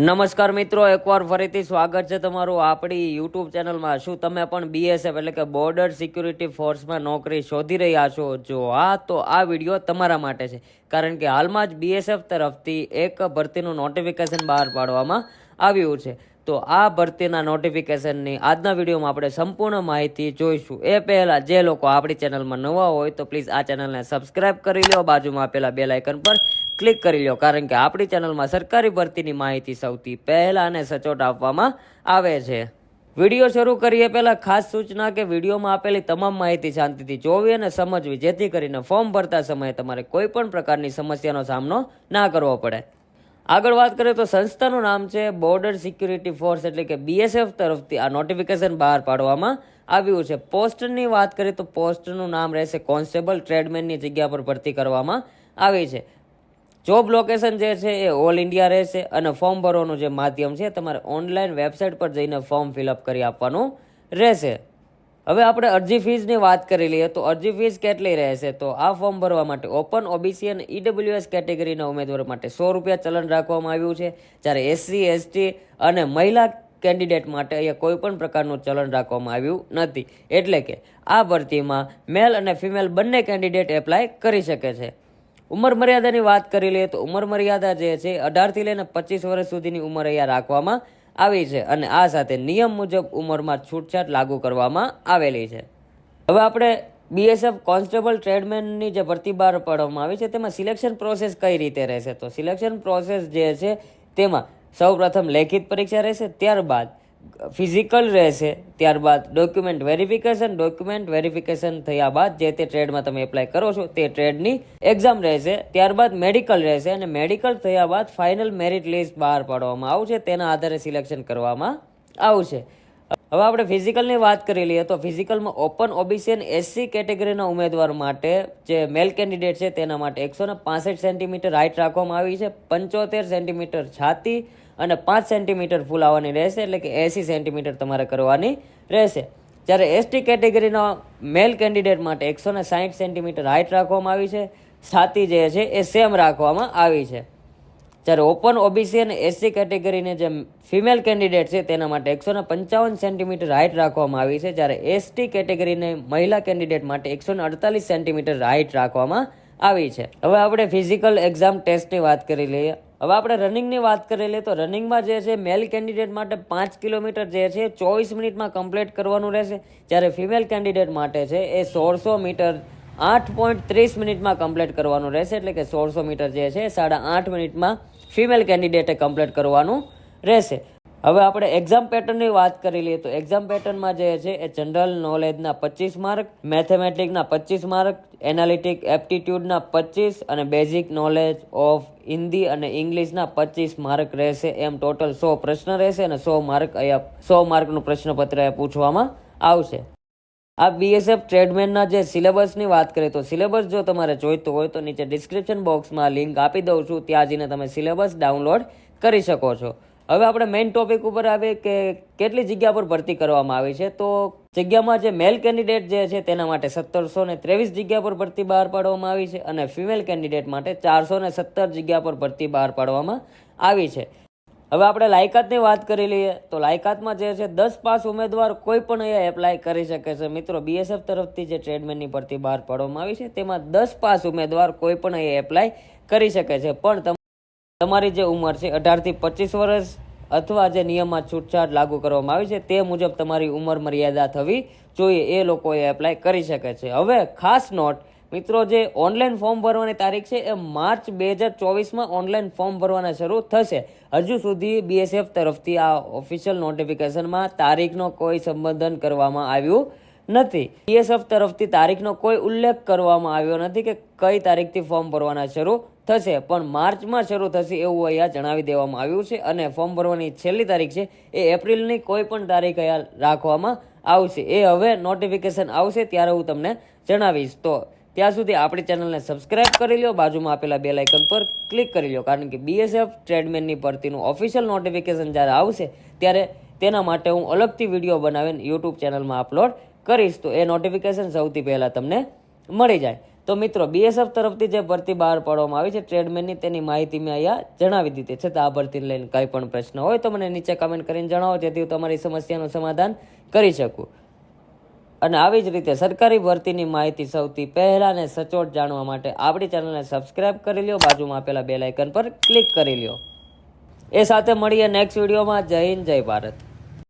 નમસ્કાર મિત્રો, એકવાર ફરીથી સ્વાગત છે તમારું આપણી યુટ્યુબ ચેનલમાં. શું તમે પણ બીએસએફ એટલે કે બોર્ડર સિક્યુરિટી ફોર્સમાં નોકરી શોધી રહ્યા છો? જો હા, તો આ વિડીયો તમારા માટે છે. કારણ કે હાલમાં જ બીએસએફ તરફથી એક ભરતીનું નોટિફિકેશન બહાર પાડવામાં આવ્યું છે. તો આ ભરતીના નોટિફિકેશનની આજના વિડીયોમાં આપણે સંપૂર્ણ માહિતી જોઈશું. એ પહેલાં જે લોકો આપણી ચેનલમાં નવા હોય તો પ્લીઝ આ ચેનલને સબસ્ક્રાઈબ કરી લો, બાજુમાં આપેલા બેલ આઇકન પર ક્લિક કરી લો. કારણ કે આપણી ચેનલમાં સરકારી ભરતીની માહિતી સૌથી પહેલા અને સચોટ આપવામાં આવે છે. વિડીયો શરૂ કરીએ પહેલા ખાસ સૂચના કે વિડીયોમાં આપેલી તમામ માહિતી શાંતિથી જોવી અને સમજવી, જેથી કરીને ફોર્મ ભરતા સમયે તમારે કોઈ પણ પ્રકારની સમસ્યાનો સામનો ના કરવો પડે. આગળ વાત કરીએ તો સંસ્થાનું નામ છે બોર્ડર સિક્યુરિટી ફોર્સ એટલે કે બીએસએફ તરફથી આ નોટિફિકેશન બહાર પાડવામાં આવ્યું છે. પોસ્ટની વાત કરીએ તો પોસ્ટનું નામ રહેશે કોન્સ્ટેબલ. ટ્રેડમેનની જગ્યા પર ભરતી કરવામાં આવી છે. જોબ લોકેશન જે છે એ ઓલ ઇન્ડિયા રહેશે અને ફોર્મ ભરવાનું જે માધ્યમ છે તમારે ઓનલાઈન વેબસાઇટ પર જઈને ફોર્મ ફિલઅપ કરી આપવાનું રહેશે. હવે આપણે અરજી ફીસની વાત કરી લઈએ તો અરજી ફીસ કેટલી રહેશે? તો આ ફોર્મ ભરવા માટે ઓપન, ઓબીસી અને ઈડબ્લ્યુએસ કેટેગરીના ઉમેદવારો માટે 100 રૂપિયા ચલણ રાખવામાં આવ્યું છે. જ્યારે એસસી, એસટી અને મહિલા કેન્ડિડેટ માટે અહીંયા કોઈ પણ પ્રકારનું ચલણ રાખવામાં આવ્યું નથી. એટલે કે આ ભરતીમાં મેલ અને ફિમેલ બંને કેન્ડિડેટ એપ્લાય કરી શકે છે. ઉંમર મર્યાદાની વાત કરી લઈએ તો ઉંમર મર્યાદા જે છે 18થી લઈને 25 વર્ષ સુધીની ઉંમર અહીંયા રાખવામાં આવી છે અને આ સાથે નિયમ મુજબ ઉંમરમાં છૂટછાટ લાગુ કરવામાં આવેલી છે. હવે આપણે બીએસએફ કોન્સ્ટેબલ ટ્રેડમેનની જે ભરતી બહાર પાડવામાં આવી છે તેમાં સિલેક્શન પ્રોસેસ કઈ રીતે રહેશે? તો સિલેક્શન પ્રોસેસ જે છે તેમાં સૌપ્રથમ લેખિત પરીક્ષા રહેશે, ત્યારબાદ ફિઝિકલ રહેશે, ત્યારબાદ ડોક્યુમેન્ટ વેરિફિકેશન થયા બાદ જે તે ટ્રેડમાં તમે એપ્લાય કરો છો તે ટ્રેડની એક્ઝામ રહેશે, ત્યારબાદ મેડિકલ રહેશે અને મેડિકલ થયા બાદ ફાઇનલ મેરિટ લિસ્ટ બહાર પાડવામાં આવશે. તેના આધારે સિલેક્શન કરવામાં આવશે. હવે આપણે ફિઝિકલની વાત કરી લઈએ તો ફિઝિકલમાં ઓપન, ઓબીસી અને એસસી કેટેગરીના ઉમેદવાર માટે જે મેલ કેન્ડિડેટ છે તેના માટે 165 સેન્ટીમીટર હાઇટ રાખવામાં આવી છે, 75 સેન્ટીમીટર છાતી અને 5 સેન્ટીમીટર ફૂલાવાની રહેશે, એટલે કે 80 સેન્ટીમીટર તમારે કરવાની રહેશે. જ્યારે એસટી કેટેગરીના મેલ કેન્ડિડેટ માટે 160 સેન્ટીમીટર હાઇટ રાખવામાં આવી છે, છાતી જે છે એ સેમ રાખવામાં આવી છે. જ્યારે ઓપન, ઓબીસી અને એસસી કેટેગરીને જે ફિમેલ કેન્ડિડેટ છે તેના માટે 155 સેન્ટીમીટર હાઇટ રાખવામાં આવી છે. જ્યારે એસટી કેટેગરીને મહિલા કેન્ડિડેટ માટે 148 સેન્ટીમીટર હાઇટ રાખવામાં આવી છે. હવે આપણે ફિઝિકલ એક્ઝામ ટેસ્ટની વાત કરી લઈએ. હવે આપણે રનિંગની વાત કરી લઈએ તો રનિંગમાં જે છે મેલ કેન્ડિડેટ માટે 5 કિલોમીટર જે છે 24 મિનિટમાં કમ્પ્લીટ કરવાનું રહેશે. જ્યારે ફિમેલ કેન્ડિડેટ માટે છે એ 1600 મીટર 8.30 મિનિટમાં કમ્પ્લીટ કરવાનું રહેશે. એટલે કે 1600 મીટર જે છે 8.5 મિનિટમાં ફિમેલ કેન્ડિડેટે કમ્પ્લીટ કરવાનું રહેશે. હવે આપણે એક્ઝામ પેટર્નની વાત કરી લઈએ તો એક્ઝામ પેટર્નમાં જે છે એ જનરલ નોલેજના 25 માર્ક, મેથેમેટિકના 25 માર્ક, એનાલિટિક એપ્ટિટ્યૂડના 25 અને બેઝિક નોલેજ ઓફ હિન્દી અને ઇંગ્લિશના 25 માર્ક રહેશે. એમ ટોટલ 100 પ્રશ્ન રહેશે અને 100 માર્કનું પ્રશ્નપત્ર પૂછવામાં આવશે. આ બીએસએફ ટ્રેડમેનના જે સિલેબસની વાત કરીએ તો સિલેબસ જો તમારે જોઈતો હોય તો નીચે ડિસ્ક્રિપ્શન બોક્સમાં લિંક આપી દઉં છું, ત્યાં જઈને તમે સિલેબસ ડાઉનલોડ કરી શકો છો. હવે આપણે મેઇન ટોપિક ઉપર આવીએ કે કેટલી જગ્યા પર ભરતી કરવામાં આવી છે. તો જગ્યામાં જે મેલ કેન્ડિડેટ જે છે તેના માટે 1723 જગ્યા પર ભરતી બહાર પાડવામાં આવી છે અને ફિમેલ કેન્ડિડેટ માટે 417 જગ્યા પર ભરતી બહાર પાડવામાં આવી છે. હવે આપણે લાયકાતની વાત કરી લઈએ તો લાયકાતમાં જે છે 10 પાસ ઉમેદવાર કોઈ પણ અહીંયા એપ્લાય કરી શકે છે. મિત્રો, બીએસએફ તરફથી જે ટ્રેડમેનની ભરતી બહાર પાડવામાં આવી છે તેમાં 10 પાસ ઉમેદવાર કોઈ પણ અહીંયા એપ્લાય કરી શકે છે. પણ તમારી જે ઉંમર છે 18થી 25 વર્ષ અથવા જે નિયમમાં છૂટછાટ લાગુ કરવામાં આવી છે તે મુજબ તમારી ઉંમર મર્યાદા થવી જોઈએ, એ લોકોએ એપ્લાય કરી શકે છે. હવે ખાસ નોટ મિત્રો, જે ઓનલાઈન ફોર્મ ભરવાની તારીખ છે એ માર્ચ 2024માં ઓનલાઈન ફોર્મ ભરવાના શરૂ થશે. હજુ સુધી બીએસએફ તરફથી આ ઓફિશિયલ નોટિફિકેશનમાં તારીખનો કોઈ સંબોધન કરવામાં આવ્યું નથી. બીએસએફ તરફથી તારીખનો કોઈ ઉલ્લેખ કરવામાં આવ્યો નથી કે કઈ તારીખથી ફોર્મ ભરવાના શરૂ થશે, પણ માર્ચમાં શરૂ થશે એવું અહીંયા જણાવી દેવામાં આવ્યું છે. અને ફોર્મ ભરવાની છેલ્લી તારીખ છે એ એપ્રિલની કોઈ પણ તારીખ અહીંયા રાખવામાં આવશે. એ હવે નોટિફિકેશન આવશે ત્યારે હું તમને જણાવીશ. તો ત્યાં સુધી આપણી ચેનલને સબસ્ક્રાઇબ કરી લો, બાજુમાં આપેલા બેલ આઇકન પર ક્લિક કરી લો. કારણ કે બીએસએફ ટ્રેડમેનની ભરતીનું ઓફિશિયલ નોટિફિકેશન જ્યારે આવશે ત્યારે તેના માટે હું અલગથી વિડીયો બનાવીને યુટ્યુબ ચેનલમાં અપલોડ કરીશ. તો એ નોટિફિકેશન સૌથી પહેલાં તમને મળી જાય. તો મિત્રો બીએસએફ તરફથી જે ભરતી બહાર પાડવામાં આવી છે ટ્રેડમેનની, તેની માહિતી મેં અહીંયા જણાવી દીધી છે. તો આ ભરતીને લઈને કંઈ પણ પ્રશ્ન હોય તો મને નીચે કમેન્ટ કરીને જણાવો, જેથી હું તમારી સમસ્યાનું સમાધાન કરી શકું. અને આવી જ રીતે સરકારી ભરતીની માહિતી સૌથી પહેલાં ને સચોટ જાણવા માટે આપણી ચેનલને સબસ્ક્રાઇબ કરી લ્યો, બાજુમાં આપેલા બેલ આઇકન પર ક્લિક કરી લ્યો. એ સાથે મળીએ નેક્સ્ટ વિડીયોમાં. જય હિન્દ, જય ભારત.